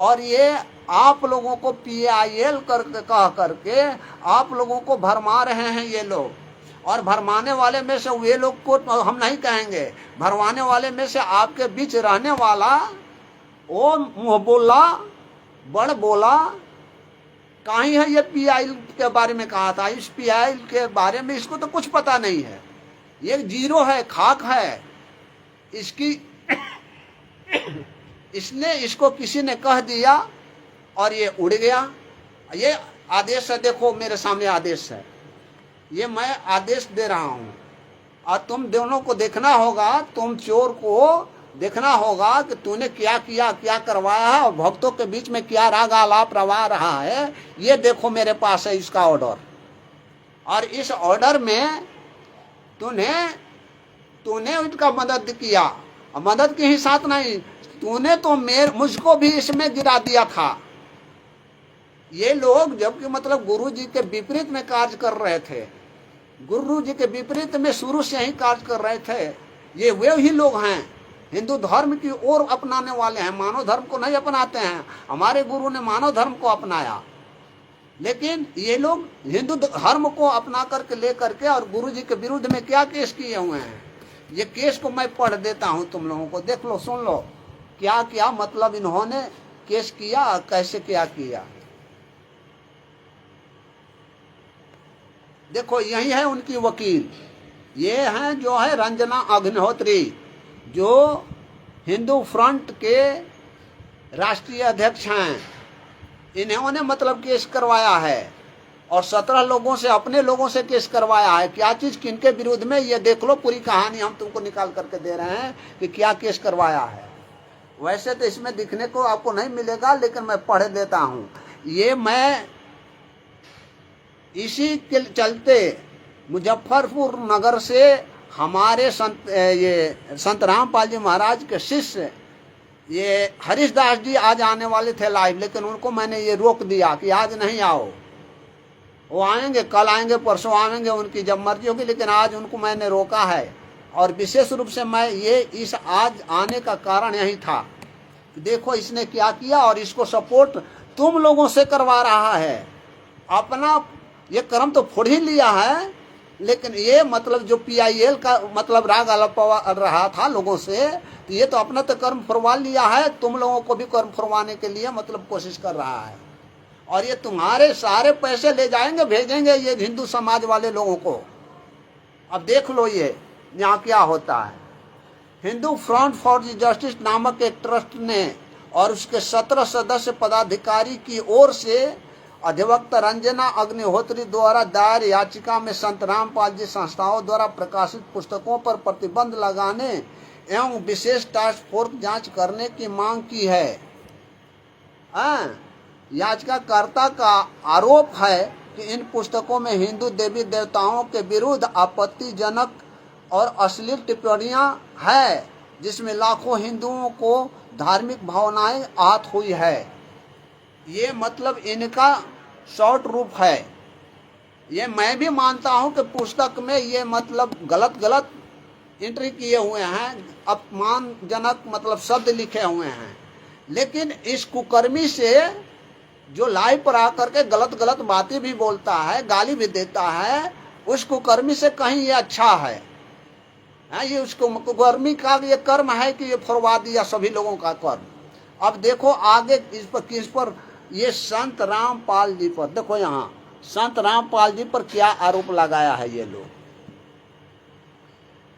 और ये आप लोगों को PIL करके कह करके आप लोगों को भरमा रहे हैं ये लोग। और भरमाने वाले में से वे लोग को हम नहीं कहेंगे, भरमाने वाले में से आपके बीच रहने वाला वो मुंह बोला बड़ बोला कहीं है। ये PIL के बारे में कहा था, इस PIL के बारे में इसको तो कुछ पता नहीं है। ये जीरो है, खाक है इसकी। इसने इसको किसी ने कह दिया और ये उड़ गया। ये आदेश है, देखो मेरे सामने आदेश है, ये मैं आदेश दे रहा हूं और तुम दोनों को देखना होगा, तुम चोर को देखना होगा कि तूने क्या किया, क्या करवाया है और भक्तों के बीच में क्या राग आलाप रवा रहा है। ये देखो मेरे पास है इसका ऑर्डर, और इस ऑर्डर में तूने उनका मदद किया। और मदद के ही साथ नहीं, तूने तो मुझको भी इसमें गिरा दिया था। ये लोग जबकि मतलब गुरु जी के विपरीत में कार्य कर रहे थे, गुरु जी के विपरीत में शुरू से ही कार्य कर रहे थे। ये वे ही लोग हैं हिंदू धर्म की ओर अपनाने वाले हैं, मानव धर्म को नहीं अपनाते हैं। हमारे गुरु ने मानव धर्म को अपनाया, लेकिन ये लोग हिंदू धर्म को अपना करके ले करके और गुरु जी के विरुद्ध में क्या केस किए हुए हैं। ये केस को मैं पढ़ देता हूं, तुम लोगों को देख लो, सुन लो क्या क्या मतलब इन्होंने केस किया, कैसे क्या किया। देखो यही है उनकी वकील, ये हैं जो है रंजना अग्निहोत्री, जो हिंदू फ्रंट के राष्ट्रीय अध्यक्ष हैं। इन्होंने मतलब केस करवाया है और 17 लोगों से, अपने लोगों से केस करवाया है। क्या चीज किनके विरुद्ध में, ये देख लो, पूरी कहानी हम तुमको निकाल करके दे रहे हैं कि क्या केस करवाया है। वैसे तो इसमें दिखने को आपको नहीं मिलेगा, लेकिन मैं पढ़ देता हूं। ये मैं इसी के चलते मुजफ्फरपुर नगर से हमारे संत रामपाल जी महाराज के शिष्य ये हरीश दास जी आज आने वाले थे लाइव, लेकिन उनको मैंने ये रोक दिया कि आज नहीं आओ। वो आएंगे, कल आएंगे, परसों आएंगे, उनकी जब मर्जी होगी, लेकिन आज उनको मैंने रोका है। और विशेष रूप से मैं ये इस आज आने का कारण यही था, देखो इसने क्या किया और इसको सपोर्ट तुम लोगों से करवा रहा है। अपना ये कर्म तो फोड़ ही लिया है, लेकिन ये मतलब जो PIL का मतलब राग आलाप रहा था लोगों से, तो ये तो अपना तो कर्म फुरवा लिया है, तुम लोगों को भी कर्म फुरवाने के लिए मतलब कोशिश कर रहा है। और ये तुम्हारे सारे पैसे ले जाएंगे, भेजेंगे ये हिंदू समाज वाले लोगों को। अब देख लो ये यहाँ क्या होता है। हिंदू फ्रंट फॉर जस्टिस नामक एक ट्रस्ट ने और उसके 17 सदस्य पदाधिकारी की ओर से अधिवक्ता रंजना अग्निहोत्री द्वारा दायर याचिका में संत रामपाल जी संस्थाओं द्वारा प्रकाशित पुस्तकों पर प्रतिबंध लगाने एवं विशेष टास्क फोर्स जांच करने की मांग की है। याचिकाकर्ता का आरोप है कि इन पुस्तकों में हिंदू देवी देवताओं के विरुद्ध आपत्तिजनक और अश्लील टिप्पणियां है, जिसमें लाखों हिंदुओं को धार्मिक भावनाएं आहत हुई है। ये मतलब इनका शॉर्ट रूप है। ये मैं भी मानता हूं कि पुस्तक में ये मतलब गलत एंट्री किए हुए हैं, अपमानजनक मतलब शब्द लिखे हुए हैं, लेकिन इस कुकर्मी से जो लाइव पर आकर के गलत बातें भी बोलता है, गाली भी देता है, उस कुकर्मी से कहीं ये अच्छा है। ये उसको कुकर्मी का ये कर्म है कि ये फुरवा दिया सभी लोगों का कर्म। अब देखो आगे इस पर किस पर, ये संत रामपाल जी पर, देखो यहाँ संत रामपाल जी पर क्या आरोप लगाया है ये लोग।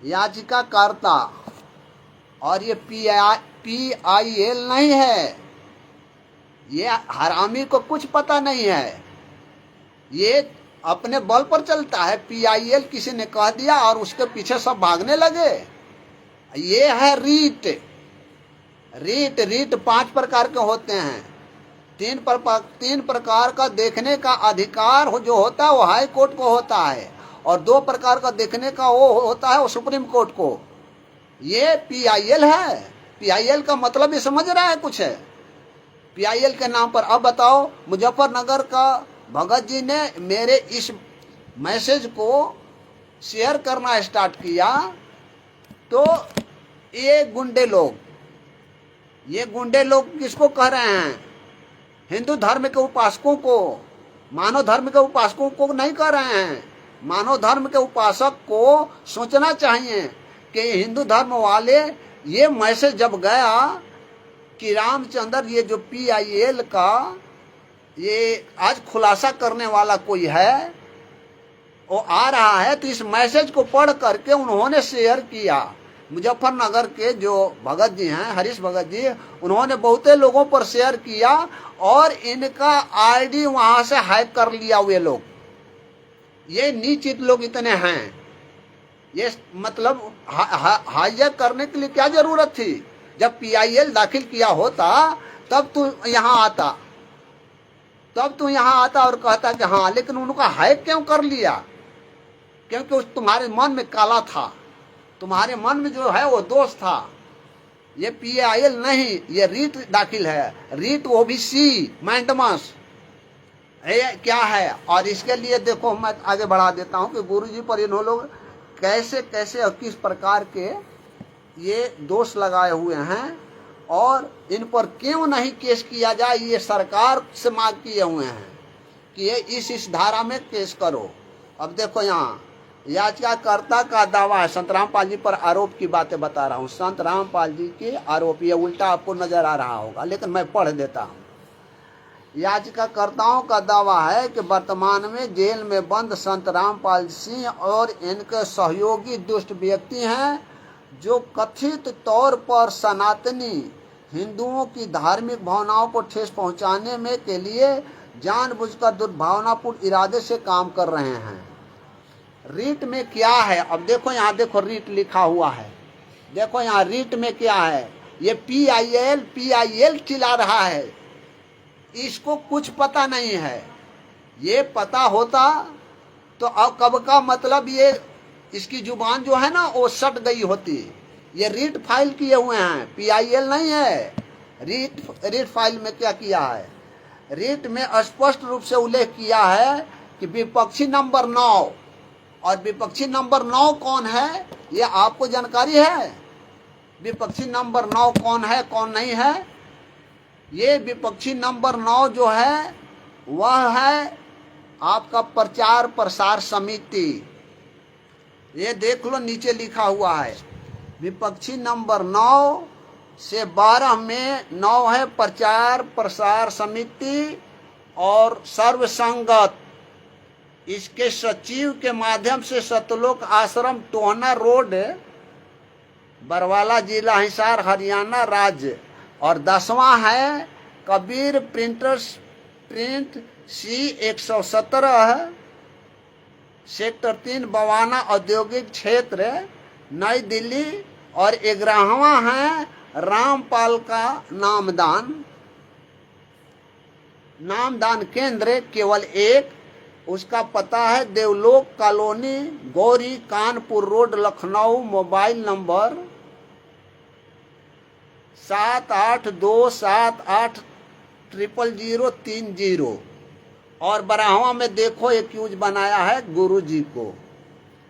याचिकाकर्ता, और ये PIL नहीं है, ये हरामी को कुछ पता नहीं है, ये अपने बल पर चलता है। PIL किसी ने कह दिया और उसके पीछे सब भागने लगे। ये है रीट 5 प्रकार के होते हैं। 3 प्रकार का देखने का अधिकार जो होता है वो हाई कोर्ट को होता है, और 2 प्रकार का देखने का वो होता है वो सुप्रीम कोर्ट को। ये PIL है। PIL का मतलब ये समझ रहा है कुछ है PIL के नाम पर। अब बताओ, मुजफ्फरनगर का भगत जी ने मेरे इस मैसेज को शेयर करना स्टार्ट किया, तो ये गुंडे लोग किसको कह रहे हैं हिंदू धर्म के उपासकों को, मानव धर्म के उपासकों को नहीं कर रहे हैं। मानव धर्म के उपासक को सोचना चाहिए कि हिंदू धर्म वाले, ये मैसेज जब गया कि रामचंद्र, ये जो PIL का ये आज खुलासा करने वाला कोई है वो आ रहा है, तो इस मैसेज को पढ़ करके उन्होंने शेयर किया। मुजफ्फरनगर के जो भगत जी हैं, हरीश भगत जी, उन्होंने बहुते लोगों पर शेयर किया और इनका ID वहां से हैक कर लिया हुए लोग। ये नीचित लोग इतने हैं, ये मतलब हाईजैक करने के लिए क्या जरूरत थी? जब PIL दाखिल किया होता तब तू यहाँ आता, और कहता कि हाँ, लेकिन उनका हैक क्यों कर लिया? क्योंकि उस तुम्हारे मन में काला था, तुम्हारे मन में जो है वो दोष था। ये PIL नहीं, ये रीट दाखिल है, रीट OBC मैंडमस क्या है। और इसके लिए देखो, मैं आगे बढ़ा देता हूँ कि गुरुजी पर इन्होंने लोग कैसे कैसे और किस प्रकार के ये दोष लगाए हुए हैं और इन पर क्यों नहीं केस किया जाए, ये सरकार से मांग किए हुए हैं कि ये इस धारा में केस करो। अब देखो यहाँ याचिकाकर्ता का दावा है, संत रामपाल जी पर आरोप की बातें बता रहा हूँ। संत रामपाल जी के आरोप, ये उल्टा आपको नजर आ रहा होगा लेकिन मैं पढ़ देता हूँ। याचिकाकर्ताओं का दावा है कि वर्तमान में जेल में बंद संत रामपाल सिंह और इनके सहयोगी दुष्ट व्यक्ति हैं जो कथित तौर पर सनातनी हिंदुओं की धार्मिक भावनाओं को ठेस पहुंचाने में के लिए जानबूझकर दुर्भावनापूर्ण इरादे से काम कर रहे हैं। रीट में क्या है? अब देखो यहाँ, देखो रीट लिखा हुआ है, देखो यहाँ रीट में क्या है। ये PIL चिल्ला रहा है, इसको कुछ पता नहीं है। ये पता होता तो अब कब का मतलब ये इसकी जुबान जो है ना वो सट गई होती। ये रीट फाइल किए हुए हैं, PIL नहीं है। रीट फाइल में क्या किया है? रीट में स्पष्ट रूप से उल्लेख किया है कि विपक्षी नंबर 9, और विपक्षी नंबर 9 कौन है ये आपको जानकारी है? विपक्षी नंबर 9 कौन है, कौन नहीं है? ये विपक्षी नंबर 9 जो है वह है आपका प्रचार प्रसार समिति। ये देख लो, नीचे लिखा हुआ है विपक्षी नंबर 9 से 12 में 9 है प्रचार प्रसार समिति और सर्वसंगत। इसके सचिव के माध्यम से सतलोक आश्रम, टोहना रोड, बरवाला जिला, हिसार, हरियाणा राज्य। और 10वां है Kabir printers print C117 sector 3 Bawana औद्योगिक क्षेत्र, नई दिल्ली। और 11वां है रामपाल का नामदान केंद्र केवल एक, उसका पता है देवलोक colony, Gauri, Kanpur road, Lucknow. Mobile number 7827803030। और बराहवा में देखो एक यूज बनाया है गुरु जी को,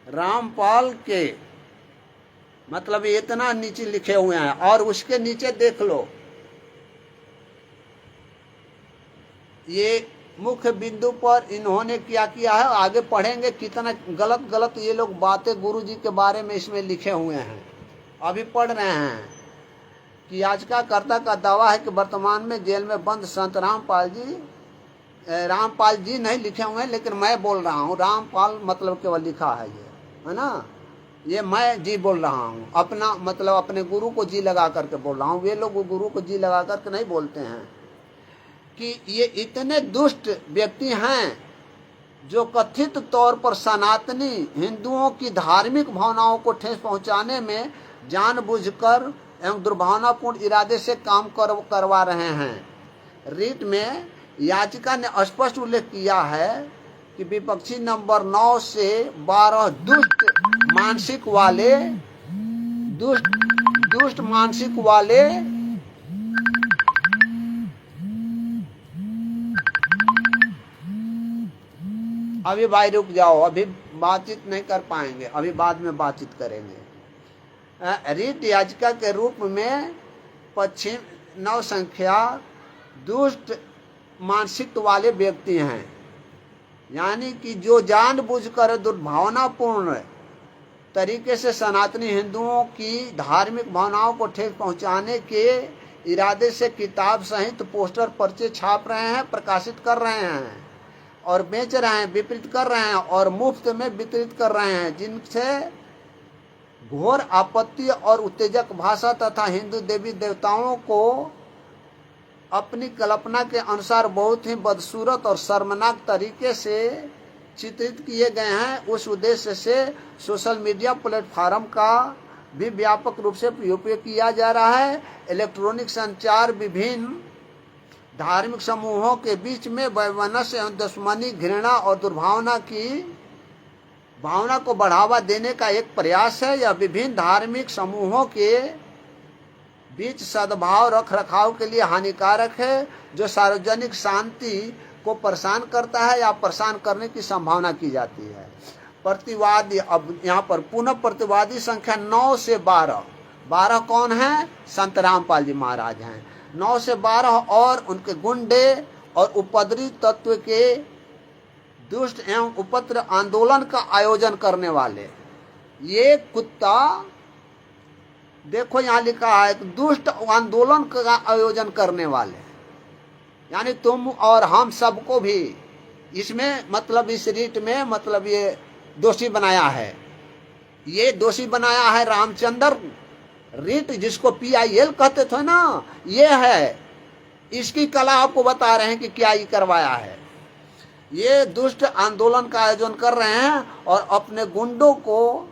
रामपाल के, मतलब इतना नीचे लिखे हुए हैं। और उसके नीचे देख लो, ये मुख्य बिंदु पर इन्होंने क्या किया है, आगे पढ़ेंगे कितना गलत गलत ये लोग बातें गुरु जी के बारे में इसमें लिखे हुए हैं। अभी पढ़ रहे हैं कि याचिकाकर्ता का दावा है कि वर्तमान में जेल में बंद संत रामपाल जी नहीं लिखे हुए हैं, लेकिन मैं बोल रहा हूँ, रामपाल मतलब केवल लिखा है ये, है ना। ये मैं जी बोल रहा हूँ, अपना मतलब अपने गुरु को जी लगा करके बोल रहा हूँ। वे लोग गुरु को जी लगा करके नहीं बोलते हैं। कि ये इतने दुष्ट व्यक्ति हैं जो कथित तौर पर सनातनी हिंदुओं की धार्मिक भावनाओं को ठेस पहुंचाने में जानबूझकर एवं दुर्भावनापूर्ण इरादे से काम करवा रहे हैं। रीट में याचिका ने स्पष्ट उल्लेख किया है कि विपक्षी नंबर 9 से 12 दुष्ट मानसिक वाले अभी भाई रुक जाओ, अभी बातचीत नहीं कर पाएंगे, अभी बाद में बातचीत करेंगे। रीट याचिका के रूप में पश्चिम 9 संख्या दुष्ट मानसिकता वाले व्यक्ति हैं, यानी कि जो जानबूझकर दुर्भावनापूर्ण तरीके से सनातनी हिंदुओं की धार्मिक भावनाओं को ठेस पहुंचाने के इरादे से किताब सहित पोस्टर पर्चे छाप रहे हैं, प्रकाशित कर रहे हैं और बेच रहे हैं, वितरित कर रहे हैं और मुफ्त में वितरित कर रहे हैं, जिनसे घोर आपत्ति और उत्तेजक भाषा तथा हिंदू देवी देवताओं को अपनी कल्पना के अनुसार बहुत ही बदसूरत और शर्मनाक तरीके से चित्रित किए गए हैं। उस उद्देश्य से सोशल मीडिया प्लेटफॉर्म का भी व्यापक रूप से उपयोग किया जा रहा है। इलेक्ट्रॉनिक संचार विभिन्न धार्मिक समूहों के बीच में वैमनस्य एवं दुश्मनी, घृणा और दुर्भावना की भावना को बढ़ावा देने का एक प्रयास है। यह विभिन्न धार्मिक समूहों के बीच सद्भाव रख रखाव के लिए हानिकारक है, जो सार्वजनिक शांति को परेशान करता है या परेशान करने की संभावना की जाती है। प्रतिवादी, अब यहाँ पर पुनः प्रतिवादी संख्या 9 से 12। 12 कौन है? संत रामपाल जी महाराज हैं। 9 से 12 और उनके गुंडे और उपद्रवी तत्व के दुष्ट एवं उपद्र आंदोलन का आयोजन करने वाले ये कुत्ता, देखो यहाँ लिखा है दुष्ट आंदोलन का आयोजन करने वाले, यानी तुम और हम सबको भी इसमें मतलब इस रीट में मतलब ये दोषी बनाया है। ये दोषी बनाया है रामचंद्र रीट, जिसको PIL कहते थे ना, ये है। इसकी कला आपको बता रहे हैं कि क्या ये करवाया है। ये दुष्ट आंदोलन का आयोजन कर रहे हैं और अपने गुंडों को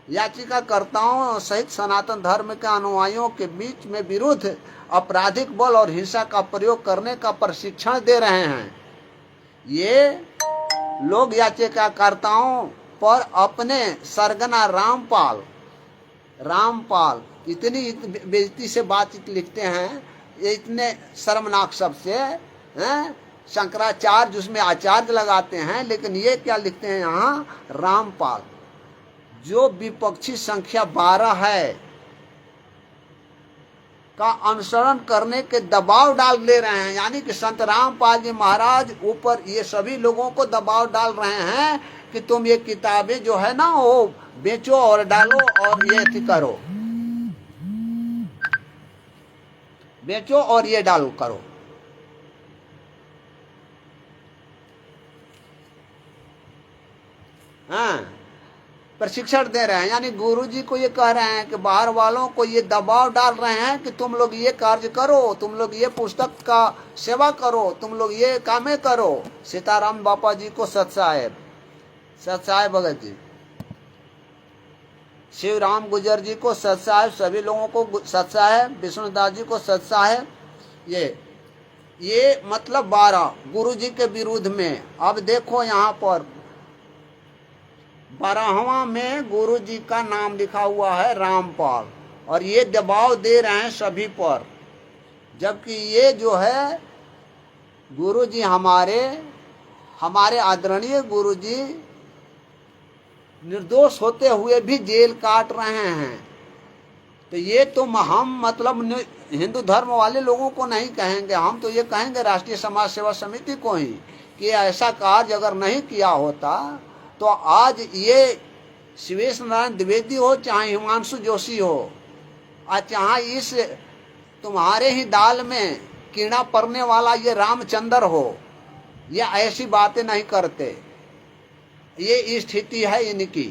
याचिकाकर्ताओं सहित सनातन धर्म के अनुयायियों के बीच में विरुद्ध आपराधिक बल और हिंसा का प्रयोग करने का प्रशिक्षण दे रहे हैं। ये लोग याचिकाकर्ताओं पर अपने सरगना रामपाल इतनी बेइज्जती से बातचीत लिखते हैं, ये इतने शर्मनाक शब्द से हैं। शंकराचार्य उसमें आचार्य लगाते हैं, लेकिन ये क्या लिखते हैं यहाँ? रामपाल, जो विपक्षी संख्या 12 है का अनुसरण करने के दबाव डाल दे रहे हैं। यानी कि संत रामपाल जी महाराज ऊपर ये सभी लोगों को दबाव डाल रहे हैं कि तुम ये किताबें जो है ना वो बेचो और डालो और ये करो, बेचो और ये डालो करो। हाँ, प्रशिक्षण दे रहे हैं, यानी गुरुजी को ये कह रहे हैं कि बाहर वालों को ये दबाव डाल रहे हैं कि तुम लोग ये कार्य करो, तुम लोग ये पुस्तक का सेवा करो, तुम लोग ये कामें करो। सीताराम बापा जी को सत साहेब भगत जी, शिवराम गुजर जी को सत साहेब, सभी लोगों को सत साहेब, विष्णुदास जी को सत साहेब। ये मतलब 12 गुरुजी के विरुद्ध में। अब देखो यहाँ पर 12वां में गुरु जी का नाम लिखा हुआ है रामपाल, और ये दबाव दे रहे हैं सभी पर, जबकि ये जो है गुरु जी हमारे आदरणीय गुरु जी निर्दोष होते हुए भी जेल काट रहे हैं। तो ये तो हम मतलब हिंदू धर्म वाले लोगों को नहीं कहेंगे, हम तो ये कहेंगे राष्ट्रीय समाज सेवा समिति को ही कि ऐसा कार्य अगर नहीं किया होता तो आज ये शिवेश नारायण द्विवेदी हो, चाहे हिमांशु जोशी हो, और चाहे इस तुम्हारे ही दाल में कीड़ा पड़ने वाला ये रामचंद्र हो, ये ऐसी बातें नहीं करते। ये स्थिति है इनकी।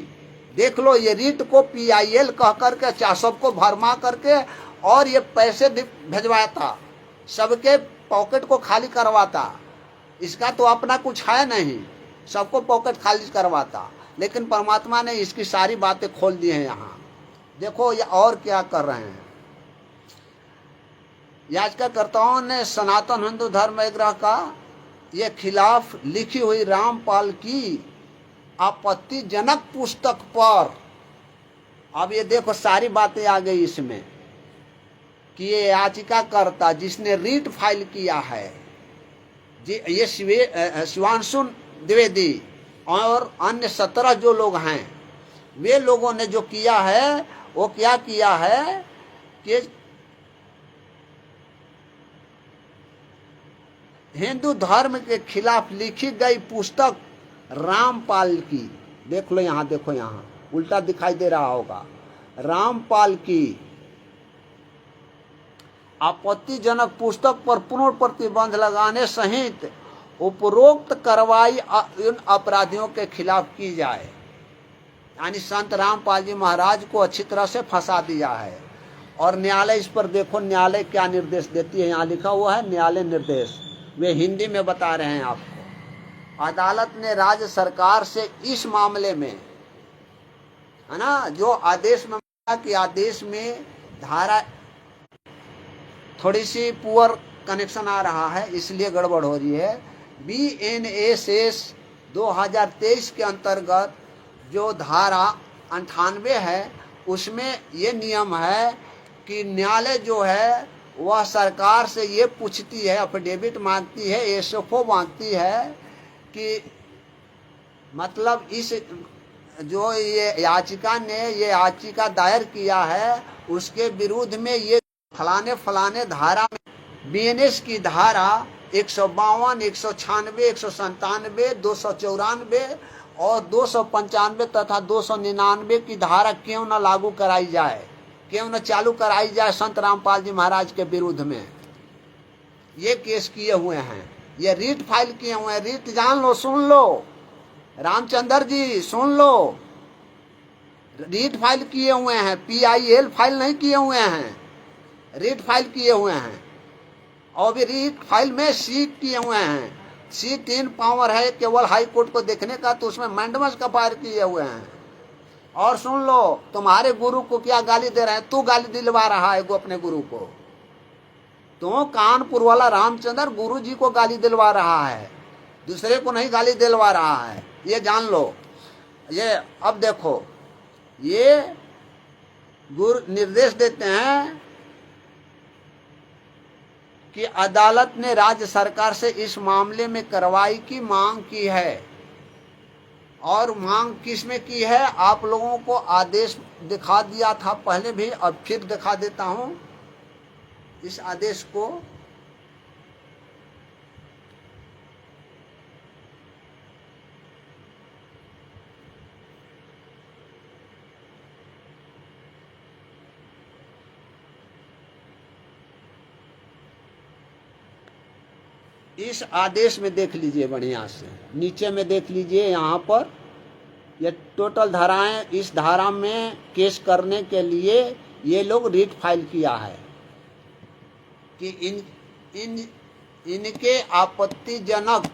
देख लो, ये रीट को PIL कह करके सबको भरमा करके और ये पैसे भेजवाता, सबके पॉकेट को खाली करवाता। इसका तो अपना कुछ है नहीं, सबको पॉकेट खाली करवाता। लेकिन परमात्मा ने इसकी सारी बातें खोल दी हैं। यहाँ देखो ये और क्या कर रहे हैं। याचिकाकर्ताओं ने सनातन हिंदू धर्म विग्रह का ये खिलाफ लिखी हुई रामपाल की आपत्तिजनक पुस्तक पर, अब ये देखो सारी बातें आ गई इसमें कि ये याचिकाकर्ता जिसने रीट फाइल किया है, ये शिवांशु द्विवेदी और अन्य 17 जो लोग हैं, वे लोगों ने जो किया है वो क्या किया है कि हिंदू धर्म के खिलाफ लिखी गई पुस्तक रामपाल की, देख लो यहाँ, देखो यहाँ उल्टा दिखाई दे रहा होगा, रामपाल की आपत्तिजनक पुस्तक पर पूर्ण प्रतिबंध लगाने सहित उपरोक्त कार्रवाई उन अपराधियों के खिलाफ की जाए। यानी संत रामपाल जी महाराज को अच्छी तरह से फंसा दिया है। और न्यायालय इस पर देखो, न्यायालय क्या निर्देश देती है, यहाँ लिखा हुआ है न्यायालय निर्देश, वे हिंदी में बता रहे हैं आपको। अदालत ने राज्य सरकार से इस मामले में, है ना, जो आदेश में कि आदेश में धारा थोड़ी सी पुअर कनेक्शन आ रहा है इसलिए गड़बड़ हो रही है। BNSS 2023 के अंतर्गत जो धारा 98 है उसमें ये नियम है कि न्यायालय जो है वह सरकार से ये पूछती है, अफिडेविट मांगती है, एसएफओ मांगती है कि मतलब इस जो ये याचिका दायर किया है उसके विरुद्ध में ये फलाने फलाने धारा में BNS की धारा 152, 196, 197, 294 और 295 तथा 299 की धारा क्यों न लागू कराई जाए, क्यों न चालू कराई जाए संत रामपाल जी महाराज के विरुद्ध में। ये केस किए हुए हैं, ये रीट फाइल किए हुए हैं। रीट जान लो, सुन लो, रामचंद्र जी सुन लो, रीट फाइल किए हुए हैं, PIL फाइल नहीं किए हुए हैं, रीट फाइल किए हुए हैं। और भी रीट फाइल में सीट किए हुए हैं। C3 पावर है केवल हाई कोर्ट को देखने का, तो उसमें मैंडमस का फायर किए हुए हैं। और सुन लो, तुम्हारे गुरु को क्या गाली दे रहे हैं, तू गाली दिलवा रहा है अपने गुरु को, तो कानपुर वाला रामचंद्र गुरु जी को गाली दिलवा रहा है, दूसरे को नहीं गाली दिलवा रहा है, ये जान लो। ये अब देखो, ये गुरु निर्देश देते हैं कि अदालत ने राज्य सरकार से इस मामले में कार्रवाई की मांग की है। और मांग किस में की है, आप लोगों को आदेश दिखा दिया था पहले भी, अब फिर दिखा देता हूं इस आदेश को। इस आदेश में देख लीजिए बढ़िया से, नीचे में देख लीजिए, यहाँ पर ये टोटल धाराएं, इस धारा में केस करने के लिए ये लोग रीट फाइल किया है कि इनके आपत्तिजनक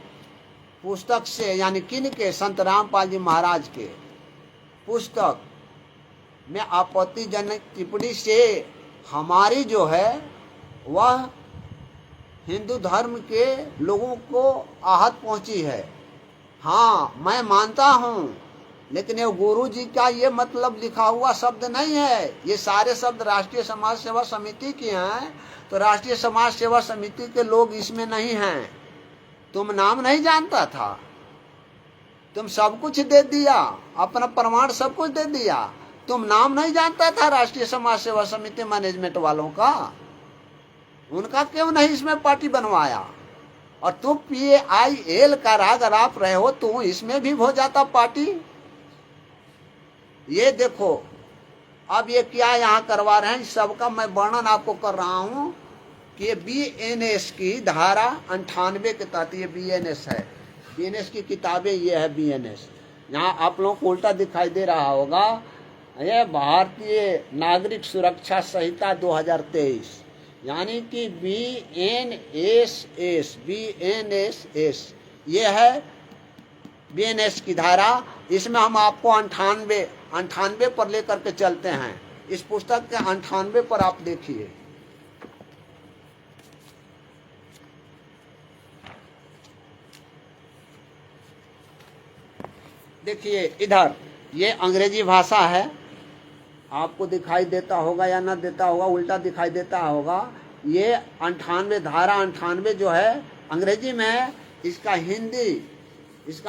पुस्तक से, यानी किन के, संत रामपाल जी महाराज के पुस्तक में आपत्तिजनक टिप्पणी से हमारी जो है वह हिंदू धर्म के लोगों को आहत पहुंची है। हाँ मैं मानता हूं, लेकिन ये गुरु जी का ये मतलब लिखा हुआ शब्द नहीं है, ये सारे शब्द राष्ट्रीय समाज सेवा समिति के हैं, तो राष्ट्रीय समाज सेवा समिति के लोग इसमें नहीं हैं। तुम नाम नहीं जानता था, तुम सब कुछ दे दिया, अपना प्रमाण सब कुछ दे दिया, तुम नाम नहीं जानता था राष्ट्रीय समाज सेवा समिति मैनेजमेंट वालों का, उनका क्यों नहीं इसमें पार्टी बनवाया। और तुम PIL का राग राप रहे हो, तो इसमें भी हो जाता पार्टी। ये देखो अब ये क्या यहाँ करवा रहे हैं, सबका मैं वर्णन आपको कर रहा हूं कि ये BNS की धारा 98 के तहत ये BNS है, BNS की किताबें ये है BNS। यहाँ आप लोगों को उल्टा दिखाई दे रहा होगा, ये भारतीय नागरिक सुरक्षा संहिता 2023, यानी कि BNSS ये है BNS की धारा। इसमें हम आपको 98 पर लेकर के चलते हैं। इस पुस्तक के 98 पर आप देखिए, देखिए इधर ये अंग्रेजी भाषा है, आपको दिखाई देता होगा या ना देता होगा, उल्टा दिखाई देता होगा। ये 98 धारा 98 जो है अंग्रेजी में है, इसका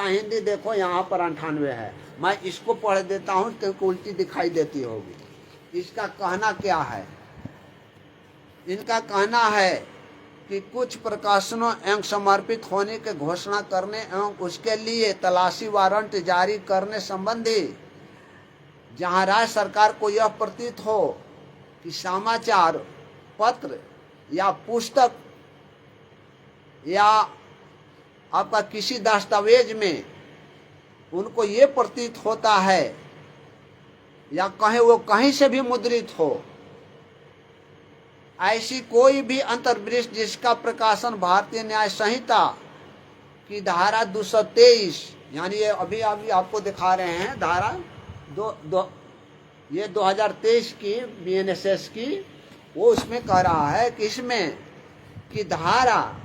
हिंदी देखो यहाँ पर 98 है। मैं इसको पढ़ देता हूँ क्योंकि उल्टी दिखाई देती होगी। इसका कहना क्या है, इनका कहना है कि कुछ प्रकाशनों एवं समर्पित होने की घोषणा करने एवं उसके लिए तलाशी वारंट जारी करने संबंधी जहां राज्य सरकार को यह प्रतीत हो कि समाचार पत्र या पुस्तक या आपका किसी दस्तावेज में उनको ये प्रतीत होता है या कहीं वो कहीं से भी मुद्रित हो, ऐसी कोई भी अंतर्वृष्ट जिसका प्रकाशन भारतीय न्याय संहिता की धारा 223, यानी ये अभी अभी आपको दिखा रहे हैं धारा ये 2023 की बीएनएसएस की, वो उसमें कह रहा है कि इसमें की धारा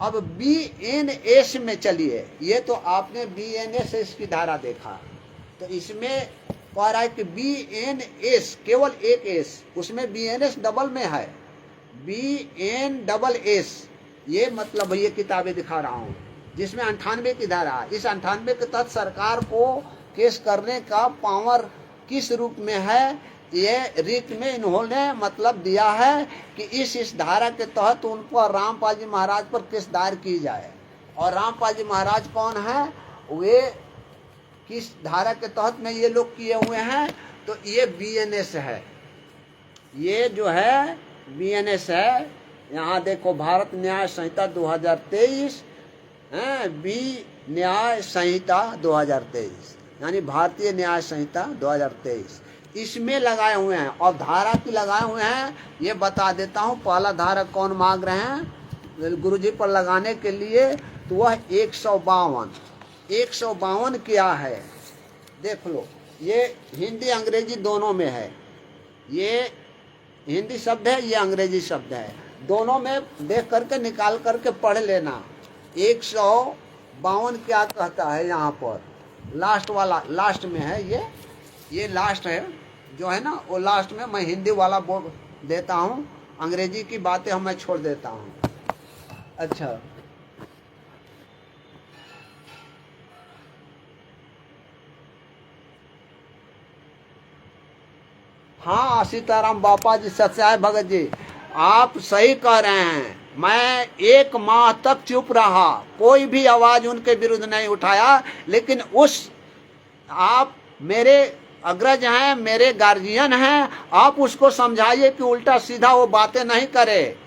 अब बीएनएस में चलिए। ये तो आपने बीएनएसएस की धारा देखा, तो इसमें कह रहा है कि बीएनएस केवल एक एस, उसमें बीएनएस डबल में है, BNSS। ये मतलब ये किताबें दिखा रहा हूँ जिसमें 98 की धारा, इस 98 के तहत सरकार को केस करने का पावर किस रूप में है, ये रिट में इन्होंने मतलब दिया है कि इस धारा के तहत उनको रामपाल जी महाराज पर केस दायर की जाए। और रामपाल जी महाराज कौन है, वे किस धारा के तहत में ये लोग किए हुए हैं, तो ये बीएनएस है, ये जो है बीएनएस है। यहाँ देखो भारत न्याय संहिता 2023 है, बी न्याय संहिता 2023 यानी भारतीय न्याय संहिता 2023 इसमें लगाए हुए हैं। और धारा की लगाए हुए हैं ये बता देता हूँ। पहला धारा कौन मांग रहे हैं गुरुजी पर लगाने के लिए, तो वह 152 क्या है देख लो। ये हिंदी अंग्रेजी दोनों में है, ये हिंदी शब्द है, ये अंग्रेजी शब्द है, दोनों में देख करके निकाल करके पढ़ लेना। 152 क्या कहता है यहाँ पर, लास्ट वाला लास्ट में है, ये लास्ट है जो है ना, वो लास्ट में। मैं हिंदी वाला बोल देता हूँ, अंग्रेजी की बातें हम मैं छोड़ देता हूँ। अच्छा, हाँ सीताराम बापा जी, सच्चाई भगत जी, आप सही कह रहे हैं। मैं 1 माह तक चुप रहा, कोई भी आवाज उनके विरुद्ध नहीं उठाया, लेकिन आप मेरे अग्रज हैं, मेरे गार्जियन हैं, आप उसको समझाइए कि उल्टा सीधा वो बातें नहीं करे।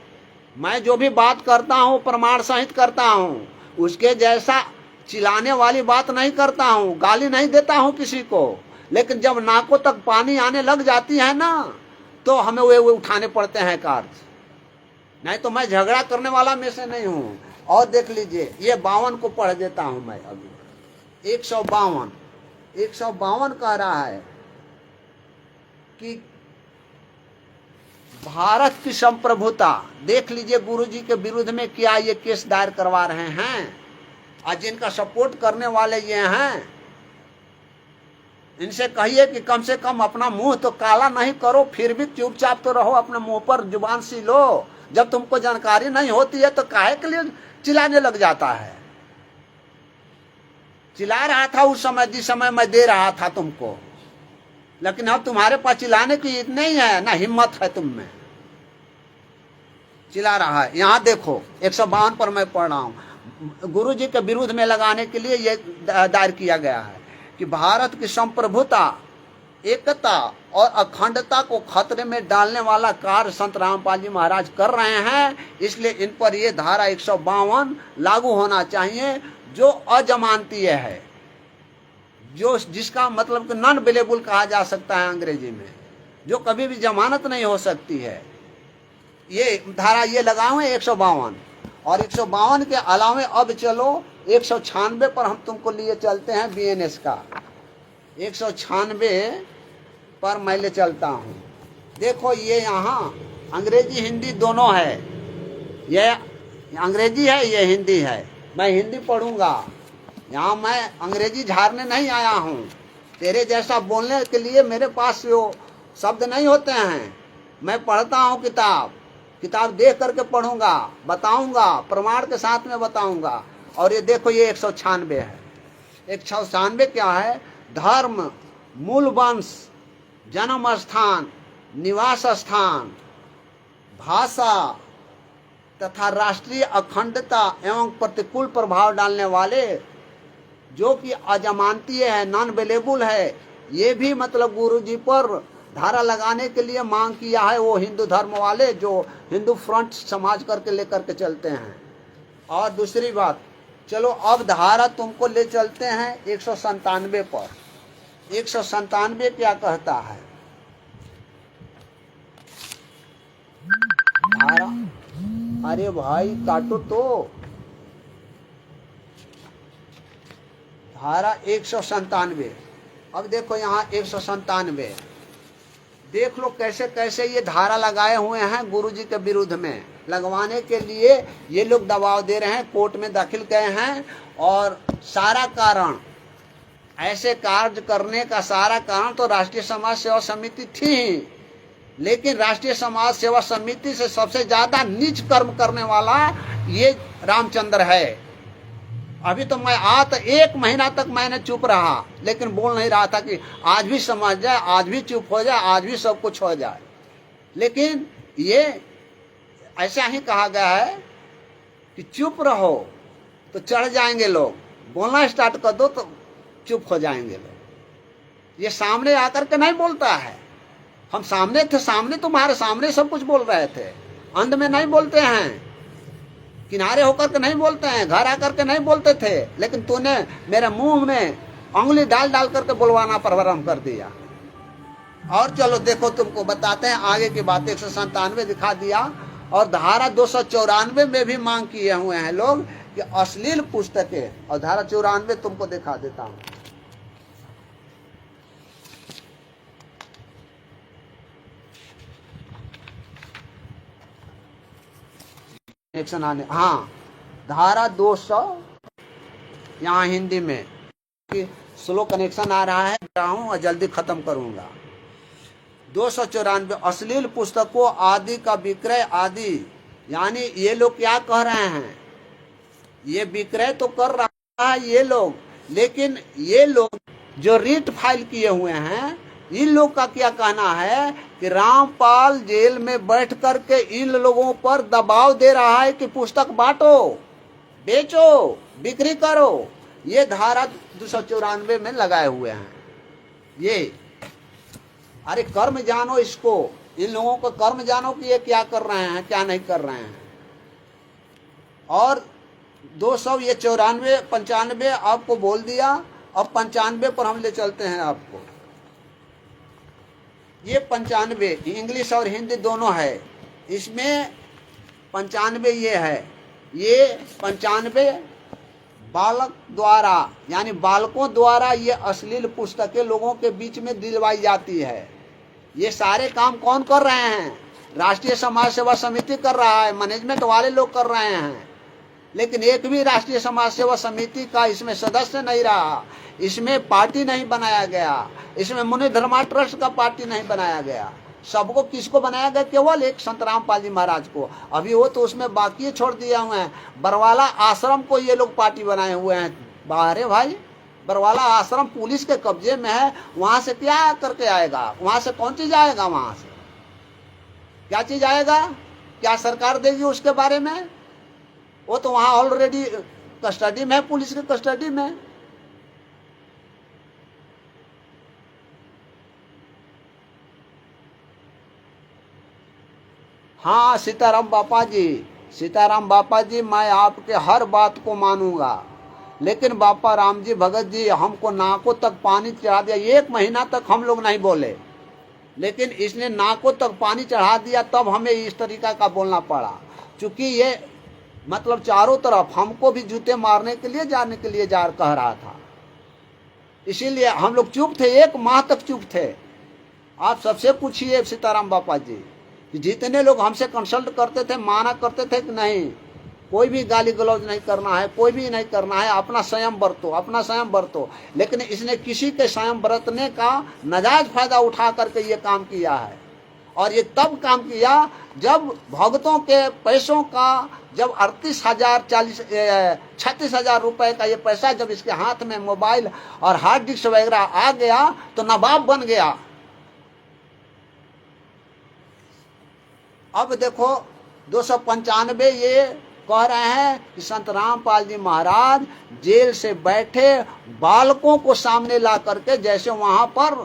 मैं जो भी बात करता हूँ प्रमाण सहित करता हूँ, उसके जैसा चिल्लाने वाली बात नहीं करता हूँ, गाली नहीं देता हूँ किसी को। लेकिन जब नाकों तक पानी आने लग जाती है ना, तो हमें वे उठाने पड़ते हैं कार्य, नहीं तो मैं झगड़ा करने वाला में से नहीं हूँ। और देख लीजिए, ये 52 को पढ़ देता हूँ मैं अभी। 152 कह रहा है कि भारत की संप्रभुता, देख लीजिए गुरुजी के विरुद्ध में क्या ये केस दायर करवा रहे हैं, और जिनका सपोर्ट करने वाले ये हैं, इनसे कहिए कि कम से कम अपना मुंह तो काला नहीं करो, फिर भी चुपचाप तो रहो, अपने मुंह पर जुबान सी लो। जब तुमको जानकारी नहीं होती है तो काहे के लिए चिल्लाने लग जाता है। चिल्ला रहा था उस समय, जिस समय मैं दे रहा था तुमको, लेकिन अब तुम्हारे पास चिल्लाने की इतनी ही है ना, हिम्मत है तुम में, चिल्ला रहा है। यहाँ देखो 152 पर मैं पढ़ रहा हूँ, गुरुजी के विरुद्ध में लगाने के लिए ये दायर किया गया है कि भारत की संप्रभुता, एकता और अखंडता को खतरे में डालने वाला कार्य संत रामपाल जी महाराज कर रहे हैं, इसलिए इन पर यह धारा 152 लागू होना चाहिए, जो अजमानतीय है, जो जिसका मतलब कि नॉन अवेलेबल कहा जा सकता है अंग्रेजी में, जो कभी भी जमानत नहीं हो सकती है। ये धारा ये लगाए हुए 152, और 152 के अलावे अब चलो 196 पर हम तुमको लिए चलते हैं बीएनएस का। 196 पर मैं ले चलता हूँ। देखो ये यहाँ अंग्रेजी हिंदी दोनों है, ये अंग्रेजी है, ये हिंदी है। मैं हिंदी पढ़ूंगा, यहाँ मैं अंग्रेजी झाड़ने नहीं आया हूँ। तेरे जैसा बोलने के लिए मेरे पास वो शब्द नहीं होते हैं। मैं पढ़ता हूँ किताब देख करके पढ़ूंगा, बताऊंगा, प्रमाण के साथ में बताऊंगा। और ये देखो ये 196 है। 196 क्या है, धर्म, मूल वंश, जन्म स्थान, निवास स्थान, भाषा तथा राष्ट्रीय अखंडता एवं प्रतिकूल प्रभाव डालने वाले, जो कि अजमानती है, नॉन अवेलेबल है, ये भी मतलब गुरुजी पर धारा लगाने के लिए मांग किया है वो हिंदू धर्म वाले जो हिंदू फ्रंट समाज करके लेकर के चलते हैं। और दूसरी बात, चलो अब धारा तुमको ले चलते हैं 197 पर। 197 क्या कहता है? धारा, अरे भाई काटो तो, धारा 197। अब देखो यहाँ 197 देख लो कैसे कैसे ये धारा लगाए हुए हैं गुरुजी के विरुद्ध में। लगवाने के लिए ये लोग दबाव दे रहे हैं, कोर्ट में दाखिल गए हैं। और सारा कारण, ऐसे कार्य करने का सारा कारण तो राष्ट्रीय समाज सेवा समिति थी ही, लेकिन राष्ट्रीय समाज सेवा समिति से सबसे ज्यादा नीच कर्म करने वाला ये रामचंद्र है। अभी तो मैं तो 1 महीना तक मैंने चुप रहा, लेकिन बोल नहीं रहा था कि आज भी समझ जाए, आज भी चुप हो जाए, आज भी सब कुछ हो जाए। लेकिन ये ऐसा ही कहा गया है कि चुप रहो तो चढ़ जाएंगे लोग, बोलना स्टार्ट कर दो तो चुप हो जाएंगे लोग। ये सामने आकर के नहीं बोलता है। हम सामने थे, सामने तुम्हारे सामने सब कुछ बोल रहे थे, अंत में नहीं बोलते हैं, किनारे होकर के नहीं बोलते हैं, घर आकर के नहीं बोलते थे, लेकिन तूने मेरे मुंह में उंगली डाल डाल करके बुलवाना प्रारंभ कर दिया। और चलो देखो तुमको बताते हैं आगे की बात। 197 दिखा दिया और धारा 294 में भी मांग किए हुए हैं लोग कि अश्लील पुस्तकें, और धारा 94 तुमको दिखा देता हूं। कनेक्शन आने, हाँ धारा 200 यहाँ हिंदी में स्लो कनेक्शन आ रहा है और जल्दी खत्म करूंगा। 294 अश्लील पुस्तकों आदि का विक्रय आदि, यानी ये लोग क्या कह रहे हैं, ये विक्रय तो कर रहा है ये लोग, लेकिन ये लोग जो रीट फाइल किए हुए हैं, इन लोग का क्या कहना है कि रामपाल जेल में बैठ करके इन लोगों पर दबाव दे रहा है कि पुस्तक बांटो, बेचो, बिक्री करो। ये धारा 294 में लगाए हुए हैं। ये अरे कर्म जानो इसको, इन लोगों को कर्म जानो कि ये क्या कर रहे हैं, क्या नहीं कर रहे हैं। और 200 ये 94 95 आपको बोल दिया। अब 95 पर हम ले चलते हैं आपको। ये 95 इंग्लिश और हिंदी दोनों है, इसमें 95 ये है। ये 95 बालक द्वारा, यानी बालकों द्वारा ये अश्लील पुस्तकें लोगों के बीच में दिलवाई जाती है। ये सारे काम कौन कर रहे हैं? राष्ट्रीय समाज सेवा समिति कर रहा है, मैनेजमेंट वाले लोग कर रहे हैं। लेकिन एक भी राष्ट्रीय समाज सेवा समिति का इसमें सदस्य नहीं रहा, इसमें पार्टी नहीं बनाया गया, इसमें मुनि धर्मा ट्रस्ट का पार्टी नहीं बनाया गया। सबको किसको बनाया गया? केवल एक संत रामपाल जी महाराज को। अभी वो तो उसमें बाकी छोड़ दिए हुए हैं। बरवाला आश्रम को ये लोग पार्टी बनाए हुए हैं। बाहर भाई, बरवाला आश्रम पुलिस के कब्जे में है, वहां से क्या करके आएगा? वहां से कौन चीज आएगा? वहां से क्या चीज आएगा? क्या सरकार देगी उसके बारे में? वो तो वहां ऑलरेडी कस्टडी में है, पुलिस के कस्टडी में। हाँ सीताराम बापा जी, सीताराम बापा जी, मैं आपके हर बात को मानूंगा, लेकिन बापा राम जी भगत जी हमको नाकों तक पानी चढ़ा दिया। 1 महीना तक हम लोग नहीं बोले, लेकिन इसने नाकों तक पानी चढ़ा दिया, तब हमें इस तरीका का बोलना पड़ा। चूंकि ये मतलब चारों तरफ हमको भी जूते मारने के लिए जाने के लिए जा कह रहा था, इसीलिए हम लोग चुप थे। 1 माह तक चुप थे। आप सबसे पूछिए सीताराम बापा जी कि जितने लोग हमसे कंसल्ट करते थे, माना करते थे कि नहीं, कोई भी गाली गलौज नहीं करना है, कोई भी नहीं करना है, अपना संयम बरतो, अपना संयम बरतो। लेकिन इसने किसी के संयम बरतने का नाजायज फायदा उठा करके ये काम किया है। और ये तब काम किया जब भक्तों के पैसों का, जब 36,000 रुपए का ये पैसा जब इसके हाथ में मोबाइल और हार्ड डिस्क वगैरह आ गया तो नवाब बन गया। अब देखो 295 ये कह रहे हैं कि संत रामपाल जी महाराज जेल से बैठे बालकों को सामने ला करके, जैसे वहां पर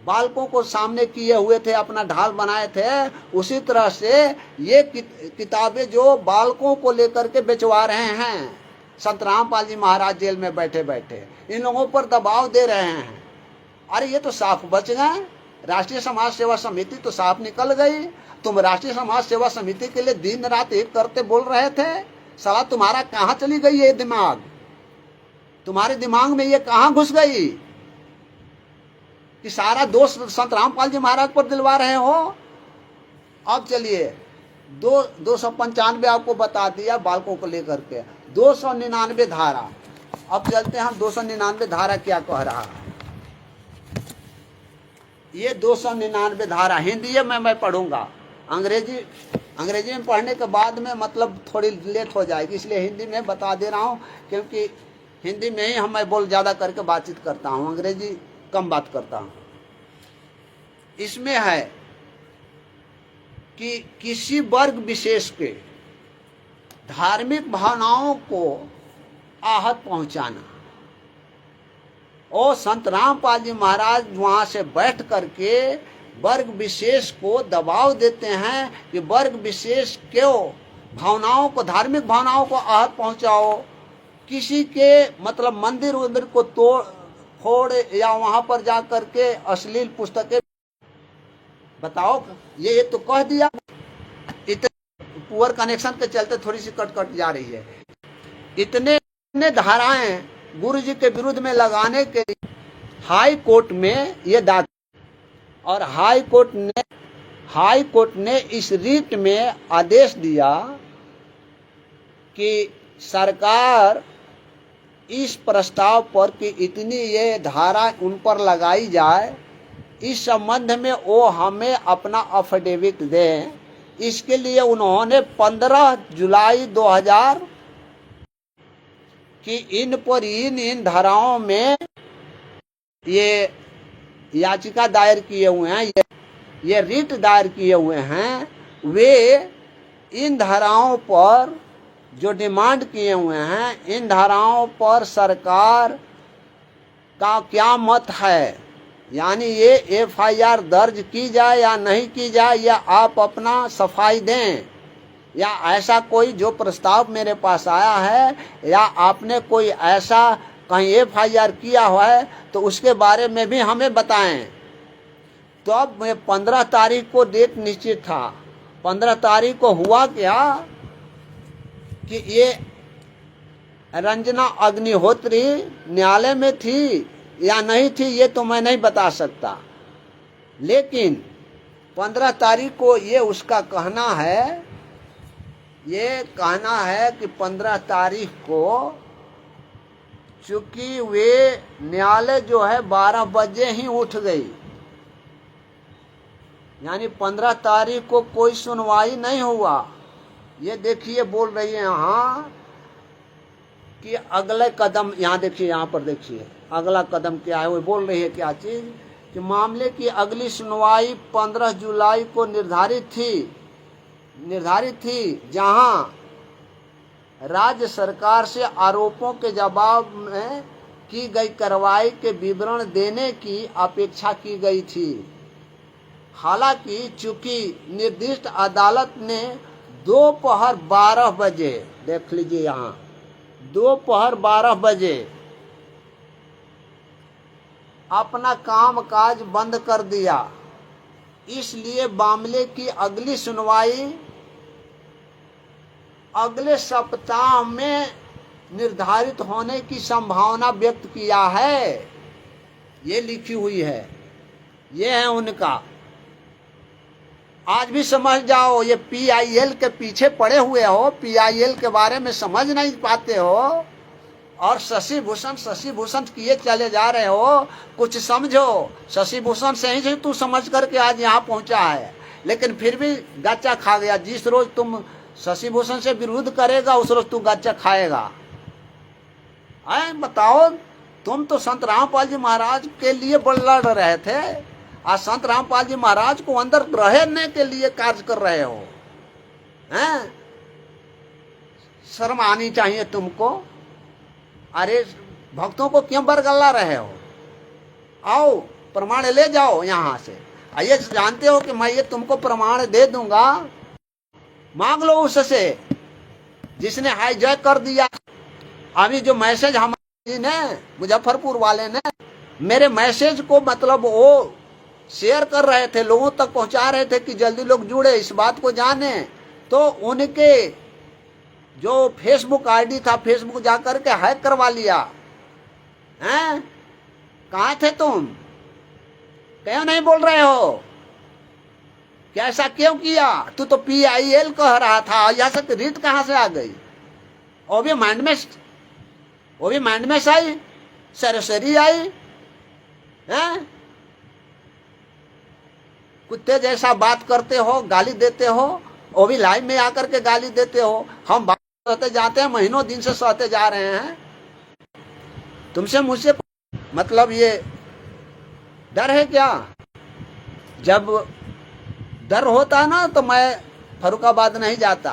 बालकों को सामने किए हुए थे, अपना ढाल बनाए थे, उसी तरह से ये किताबें जो बालकों को लेकर के बेचवा रहे हैं संत रामपाल जी महाराज जेल में बैठे बैठे, इन लोगों पर दबाव दे रहे हैं। अरे ये तो साफ बच गए। राष्ट्रीय समाज सेवा समिति तो साफ निकल गई। तुम राष्ट्रीय समाज सेवा समिति के लिए दिन रात एक करते बोल रहे थे, साला तुम्हारा कहाँ चली गई ये दिमाग? तुम्हारे दिमाग में ये कहाँ घुस गई कि सारा दोष संत रामपाल जी महाराज पर दिलवा रहे हो? अब चलिए 295 आपको बता दिया बालकों को लेकर के। 299 धारा, अब चलते हैं हम 299 धारा क्या कह रहा है। ये 299 धारा हिंदी में मैं पढ़ूंगा, अंग्रेजी में पढ़ने के बाद में मतलब थोड़ी लेट हो जाएगी, इसलिए हिंदी में बता दे रहा हूँ, क्योंकि हिंदी में ही मैं बोल ज़्यादा करके बातचीत करता हूँ, अंग्रेजी कम बात करता हूँ। इसमें है कि किसी वर्ग विशेष के धार्मिक भावनाओं को आहत पहुंचाना, और संत रामपाल जी महाराज वहां से बैठ करके वर्ग विशेष को दबाव देते हैं कि वर्ग विशेष क्यों भावनाओं को, धार्मिक भावनाओं को आहत पहुंचाओ, किसी के मतलब मंदिर उंदिर को फोड़ या वहां पर जा करके अश्लील पुस्तकें बताओ। ये तो कह दिया। इतने पुअर कनेक्शन के चलते थोड़ी सी कट जा रही है। इतने धाराएं गुरु जी के विरुद्ध में लगाने के लिए हाई कोर्ट में ये दाखिल, और हाई कोर्ट ने इस रीट में आदेश दिया कि सरकार इस प्रस्ताव पर कि इतनी ये धारा उन पर लगाई जाए, इस संबंध में वो हमें अपना अफिडेविट दें। इसके लिए उन्होंने 15 जुलाई 2000 कि इन पर इन धाराओं में ये याचिका दायर किए हुए हैं, ये रिट दायर किए हुए हैं, वे इन धाराओं पर जो डिमांड किए हुए हैं, इन धाराओं पर सरकार का क्या मत है, यानी ये एफआईआर दर्ज की जाए या नहीं की जाए, या आप अपना सफाई दें, या ऐसा कोई जो प्रस्ताव मेरे पास आया है, या आपने कोई ऐसा कहीं एफआईआर किया हुआ है तो उसके बारे में भी हमें बताएं। तो अब 15 तारीख को डेट निश्चित था। 15 तारीख को हुआ क्या कि ये रंजना अग्निहोत्री न्यायालय में थी या नहीं थी ये तो मैं नहीं बता सकता, लेकिन 15 तारीख को ये उसका कहना है, ये कहना है कि 15 तारीख को चूंकि वे न्यायालय जो है 12 बजे ही उठ गई, यानी 15 तारीख को कोई सुनवाई नहीं हुआ। ये देखिए बोल रही है यहाँ कि अगले कदम, यहाँ देखिए, यहाँ पर देखिए अगला कदम क्या है। वो बोल रही है क्या चीज कि मामले की अगली सुनवाई 15 जुलाई को निर्धारित थी, जहां राज्य सरकार से आरोपों के जवाब में की गई कार्रवाई के विवरण देने की अपेक्षा की गई थी। हालांकि चूंकि निर्दिष्ट अदालत ने दोपहर 12 बजे, देख लीजिए यहाँ, दोपहर 12 बजे अपना कामकाज बंद कर दिया, इसलिए मामले की अगली सुनवाई अगले सप्ताह में निर्धारित होने की संभावना व्यक्त किया है। ये लिखी हुई है, ये है उनका। आज भी समझ जाओ, ये पीआईएल के पीछे पड़े हुए हो, पीआईएल के बारे में समझ नहीं पाते हो, और शशि भूषण किए चले जा रहे हो। कुछ समझो, शशि भूषण से ही तू समझ करके आज यहाँ पहुंचा है, लेकिन फिर भी गाचा खा गया। जिस रोज तुम शशि भूषण से विरोध करेगा उस रोज तू गाचा खाएगा। बताओ, तुम तो संत रामपाल जी महाराज के लिए लड़ रहे थे, आज संत रामपाल जी महाराज को अंदर रहने के लिए कार्य कर रहे हो। हैं? शर्म आनी चाहिए तुमको। अरे भक्तों को क्यों बरगल्ला रहे हो? आओ प्रमाण ले जाओ यहां से। ये जानते हो कि मैं ये तुमको प्रमाण दे दूंगा, मांग लो उससे जिसने हाईजैक कर दिया। अभी जो मैसेज हमारे ने मुजफ्फरपुर वाले ने मेरे मैसेज को मतलब वो शेयर कर रहे थे, लोगों तक पहुंचा रहे थे कि जल्दी लोग जुड़े, इस बात को जाने। तो उनके जो फेसबुक आईडी था, फेसबुक जाकर के हैक करवा लिया। हैं? कहाँ थे तुम? क्यों नहीं बोल रहे हो? क्या ऐसा क्यों किया? तू तो PIL कह रहा था, यहाँ से रीत कहाँ से आ गई? वो भी माइंड में आई, सरसरी आई हैं? कुत्ते जैसा बात करते हो, गाली देते हो, वो भी लाइव में आकर के गाली देते हो। हम बात सहते जाते हैं, महीनों दिन से सहते जा रहे हैं। तुमसे मुझसे मतलब ये डर है क्या? जब डर होता ना तो मैं फर्रुखाबाद नहीं जाता।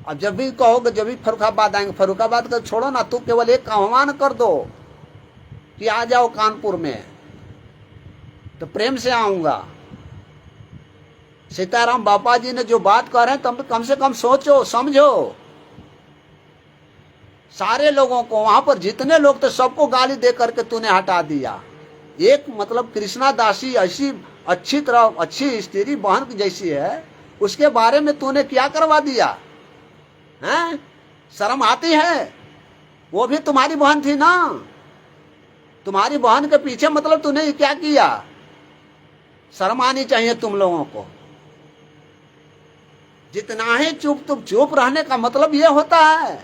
अब जब भी कहोगे, जब भी फर्रुखाबाद आएंगे, फर्रुखाबाद का छोड़ो ना, तू केवल एक आह्वान कर दो कि आ जाओ कानपुर में, तो प्रेम से आऊंगा। सीताराम बापा जी ने जो बात कर रहे हैं, तुम कम से कम सोचो समझो। सारे लोगों को वहां पर जितने लोग थे सबको गाली दे करके तूने हटा दिया। एक मतलब कृष्णा दासी ऐसी अच्छी तरह अच्छी स्त्री बहन जैसी है, उसके बारे में तूने क्या करवा दिया? हैं? शर्म आती है? वो भी तुम्हारी बहन थी ना। तुम्हारी बहन के पीछे मतलब तूने क्या किया? शर्म आनी चाहिए तुम लोगों को। जितना ही चुप रहने का मतलब ये होता है।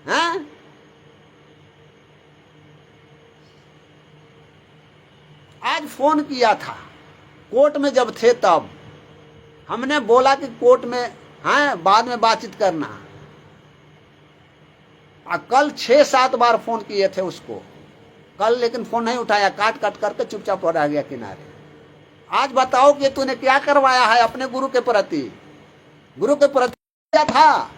हैं? आज फोन किया था, कोर्ट में जब थे तब हमने बोला कि कोर्ट में हैं, बाद में बातचीत करना। कल 6-7 बार फोन किए थे उसको कल, लेकिन फोन नहीं उठाया, काट काट करके चुपचाप रह गया किनारे। आज बताओ कि तूने क्या करवाया है अपने गुरु के प्रति? गुरु के प्रति क्या था?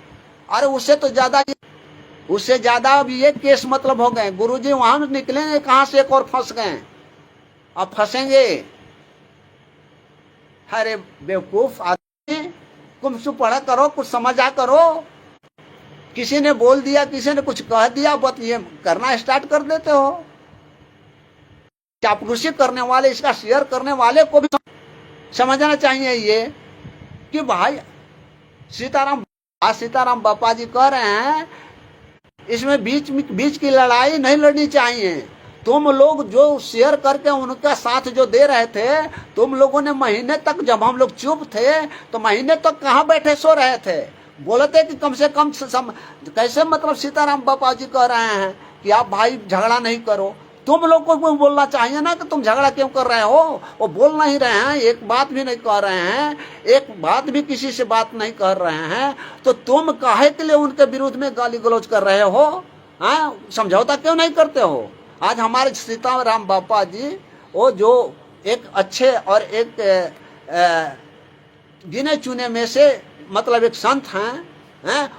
अरे उससे ज्यादा अब ये केस मतलब हो गए। गुरुजी वहां निकलेंगे कहां से, एक और फंस गए, अब फंसेंगे। अरे बेवकूफ आदमी, कुछ पढ़ा करो, कुछ समझा करो। किसी ने बोल दिया, किसी ने कुछ कह दिया, बस ये करना स्टार्ट कर देते हो। चापलूसी करने वाले, इसका शेयर करने वाले को भी समझना चाहिए ये कि भाई सीताराम बापा जी कह रहे हैं, इसमें बीच की लड़ाई नहीं लड़नी चाहिए। तुम लोग जो शेयर करके उनका साथ जो दे रहे थे, तुम लोगों ने महीने तक, जब हम लोग चुप थे तो महीने तक कहाँ बैठे सो रहे थे? बोलते कि कम से कम कैसे मतलब सीताराम बापा जी कह रहे हैं कि आप भाई झगड़ा नहीं करो। तुम लोग को बोलना चाहिए ना कि तुम झगड़ा क्यों कर रहे हो। वो बोल नहीं रहे हैं, एक बात भी नहीं कह रहे हैं, एक बात भी किसी से बात नहीं कर रहे हैं, तो तुम काहे के लिए उनके विरुद्ध में गाली गलौज कर रहे हो? समझौता क्यों नहीं करते हो? आज हमारे सीताराम बापा जी, वो जो एक अच्छे और एक गिने चुने में से मतलब एक संत हैं,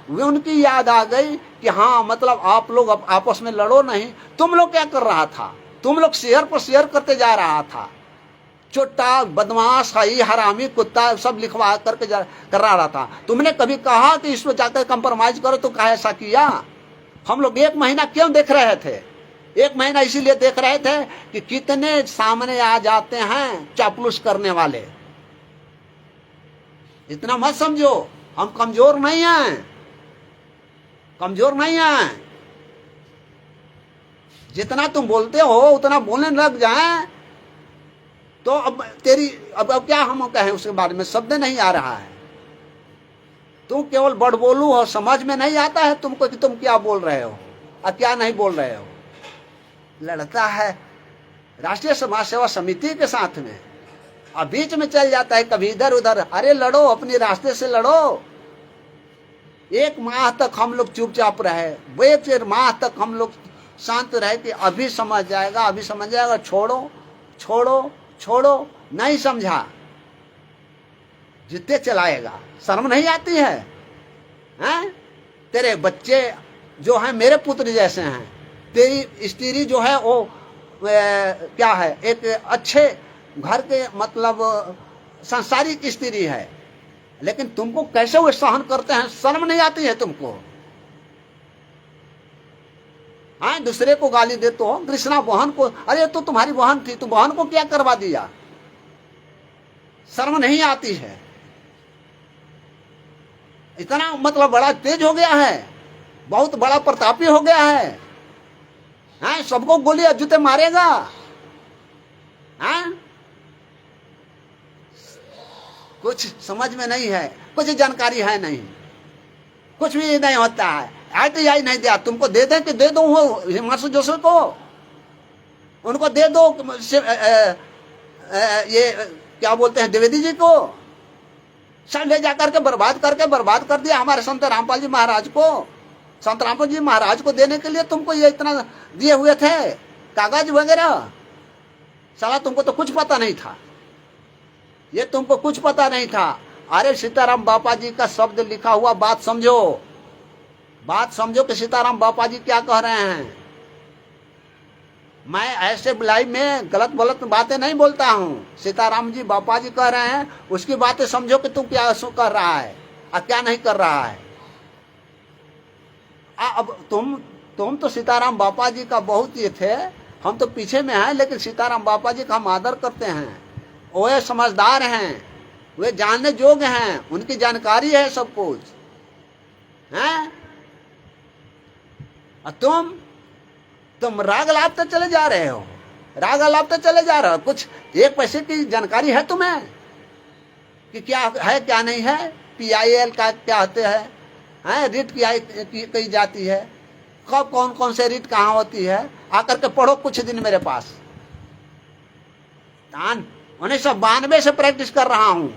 वे उनकी याद आ गई कि हाँ मतलब आप लोग अब आपस में लड़ो नहीं। तुम लोग क्या कर रहा था? तुम लोग शेयर पर शेयर करते जा रहा था। चोट्टा, बदमाश, हरामी, कुत्ता सब लिखवा करके कर रहा था। तुमने कभी कहा कि इसमें जाकर कंप्रोमाइज करो? तो कहा ऐसा किया? हम लोग 1 महीना क्यों देख रहे थे? 1 महीना इसीलिए देख रहे थे कि कितने सामने आ जाते हैं चापलूस करने वाले। इतना मत समझो, हम कमजोर नहीं हैं, कमजोर नहीं हैं। जितना तुम बोलते हो उतना बोलने लग जाए तो अब क्या हम कहें उसके बारे में? शब्द नहीं आ रहा है। तुम केवल बड़बोलू हो, समझ में नहीं आता है तुमको कि तुम क्या बोल रहे हो और क्या नहीं बोल रहे हो। लड़ता है राष्ट्रीय समाज सेवा समिति के साथ में, अब बीच में चल जाता है कभी इधर उधर। अरे लड़ो, अपने रास्ते से लड़ो। 1 माह तक हम लोग चुपचाप रहे, 1 माह तक हम लोग शांत रहे कि अभी समझ जाएगा, अभी समझ जाएगा। छोड़ो छोड़ो छोड़ो, नहीं समझा। जूते चलाएगा, शर्म नहीं आती है? हैं? तेरे बच्चे जो हैं मेरे पुत्र जैसे हैं, तेरी स्त्री जो है वो क्या है, एक अच्छे घर के मतलब संसारिक स्त्री है, लेकिन तुमको कैसे वो सहन करते हैं? शर्म नहीं आती है तुमको? हाँ, दूसरे को गाली देते हो, कृष्णा बहन को, अरे तो तुम्हारी बहन थी, तुम बहन को क्या करवा दिया? शर्म नहीं आती है? इतना मतलब बड़ा तेज हो गया है, बहुत बड़ा प्रतापी हो गया है, हाँ, सबको गोली जूते मारेगा। हाँ, कुछ समझ में नहीं है, कुछ जानकारी है नहीं, कुछ भी नहीं होता है। ITI नहीं दिया, तुमको दे दे कि दे दो हिमांशु जोशी को, उनको दे दो, ये क्या बोलते हैं द्विवेदी जी को, सब ले जाकर के बर्बाद कर दिया हमारे संत रामपाल जी महाराज को। संत रामपाल जी महाराज को देने के लिए तुमको ये इतना दिए हुए थे कागज वगैरह, साला तुमको तो कुछ पता नहीं था, ये तुमको कुछ पता नहीं था। अरे सीताराम बापा जी का शब्द लिखा हुआ बात समझो, बात समझो कि सीताराम बापा जी क्या कह रहे हैं। मैं ऐसे लाइव में गलत बातें नहीं बोलता हूँ। सीताराम जी बापा जी कह रहे हैं, उसकी बातें समझो कि तू क्या कर रहा है और क्या नहीं कर रहा है। अब तुम तो सीताराम बापा जी का बहुत ये थे, हम तो पीछे में हैं, लेकिन सीताराम बापा जी का हम आदर करते हैं। वो समझदार हैं, वे जानने योग्य हैं, उनकी जानकारी है सब कुछ हैं। तुम राग लापते चले जा रहे हो, राग लापते चले जा रहे हो। कुछ एक पैसे की जानकारी है तुम्हें कि क्या है क्या नहीं है? PIL का क्या होते हैं, रीट की जाती है, कब कौन कौन से रीट कहाँ होती है, आकर के पढ़ो कुछ दिन मेरे पास। 1992 से प्रैक्टिस कर रहा हूं।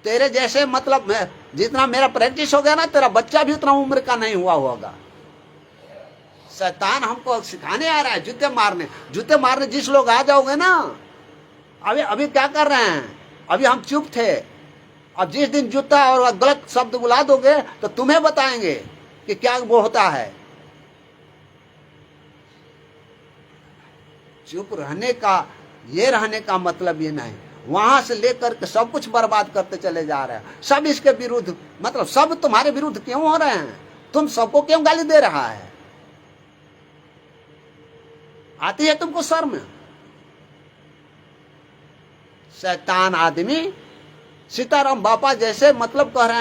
तेरे जैसे मतलब जितना मेरा प्रैक्टिस हो गया ना, तेरा बच्चा भी उतना उम्र का नहीं हुआ होगा। शैतान हमको सिखाने आ रहा है जूते मारने जिस लोग आ जाओगे ना। अभी क्या कर रहे हैं, अभी हम चुप थे, अब जिस दिन जूता और गलत शब्द बुला दोगे तो तुम्हें बताएंगे कि क्या वो होता है। चुप रहने का मतलब ये नहीं, वहां से लेकर के सब कुछ बर्बाद करते चले जा रहे हैं। सब इसके विरुद्ध, मतलब सब तुम्हारे विरुद्ध क्यों हो रहे हैं? तुम सबको क्यों गाली दे रहा है? आती है तुमको शर्म? शैतान आदमी सीताराम बापा जैसे मतलब कह रहे हैं।